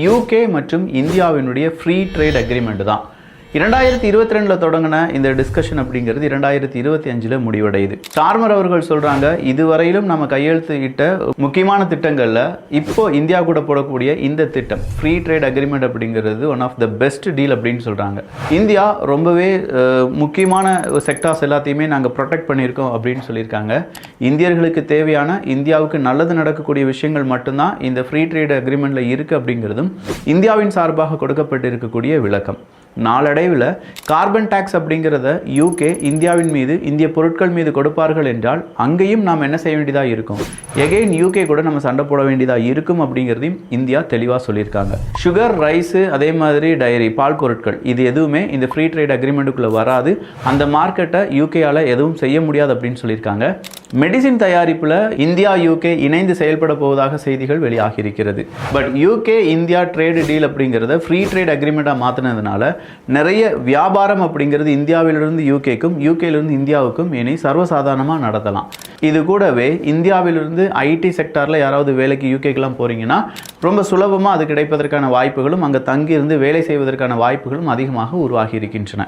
UK மற்றும் இந்தியாவினுடைய free trade agreement தான் 2022 தொடங்கின இந்த டிஸ்கஷன் அப்படிங்கிறது 2025 முடிவடையுது. ஸ்டார்மர் அவர்கள் சொல்றாங்க, இதுவரையிலும் நம்ம கையெழுத்து இட்ட முக்கியமான திட்டங்கள்ல இப்போ இந்தியா கூட போடக்கூடிய இந்த திட்டம் ஃப்ரீ ட்ரேட் அக்ரிமெண்ட் அப்படிங்கிறது one of the best deal அப்படின்னு சொல்றாங்க. இந்தியா ரொம்பவே முக்கியமான செக்டார்ஸ் எல்லாத்தையுமே நாங்கள் ப்ரொடெக்ட் பண்ணியிருக்கோம் அப்படின்னு சொல்லியிருக்காங்க. இந்தியர்களுக்கு தேவையான, இந்தியாவுக்கு நல்லது நடக்கக்கூடிய விஷயங்கள் மட்டும்தான் இந்த ஃப்ரீ ட்ரேட் அக்ரிமெண்ட்ல இருக்கு அப்படிங்கிறதும் இந்தியாவின் சார்பாக கொடுக்கப்பட்டிருக்கக்கூடிய விளக்கம். நாளடைவில் கார்பன் டாக்ஸ் அப்படிங்கிறத யூகே இந்தியாவின் மீது, இந்திய பொருட்கள் மீது கொடுப்பார்கள் என்றால் அங்கேயும் நாம் என்ன செய்ய வேண்டியதாக இருக்கும், எகெயின் யூகே கூட நம்ம சண்டை போட வேண்டியதாக இருக்கும் அப்படிங்கிறதையும் இந்தியா தெளிவாக சொல்லியிருக்காங்க. சுகர், ரைஸு, அதே மாதிரி டைரி, பால் பொருட்கள், இது எதுவுமே இந்த ஃப்ரீ ட்ரேட் அக்ரிமெண்ட்டுக்குள்ளே வராது. அந்த மார்க்கெட்டை யூகேயால் எதுவும் செய்ய முடியாது அப்படின்னு சொல்லியிருக்காங்க. மெடிசின் தயாரிப்பில் இந்தியா யூகே இணைந்து செயல்பட போவதாக செய்திகள் வெளியாகி இருக்கிறது. But UK India trade deal அப்படிங்கிறத ஃப்ரீ ட்ரேட் அக்ரிமெண்ட்டாக மாற்றினதுனால நிறைய வியாபாரம் அப்படிங்கிறது இந்தியாவிலிருந்து யூகேக்கும், யூகேலிருந்து இந்தியாவுக்கும் இனி சர்வசாதாரணமாக நடத்தலாம். இது கூடவே இந்தியாவிலிருந்து ஐடி செக்டாரில் யாராவது வேலைக்கு யூகேக்கெலாம் போகிறீங்கன்னா ரொம்ப சுலபமாக அது கிடைப்பதற்கான வாய்ப்புகளும், அங்கே தங்கியிருந்து வேலை செய்வதற்கான வாய்ப்புகளும் அதிகமாக உருவாகி இருக்கின்றன.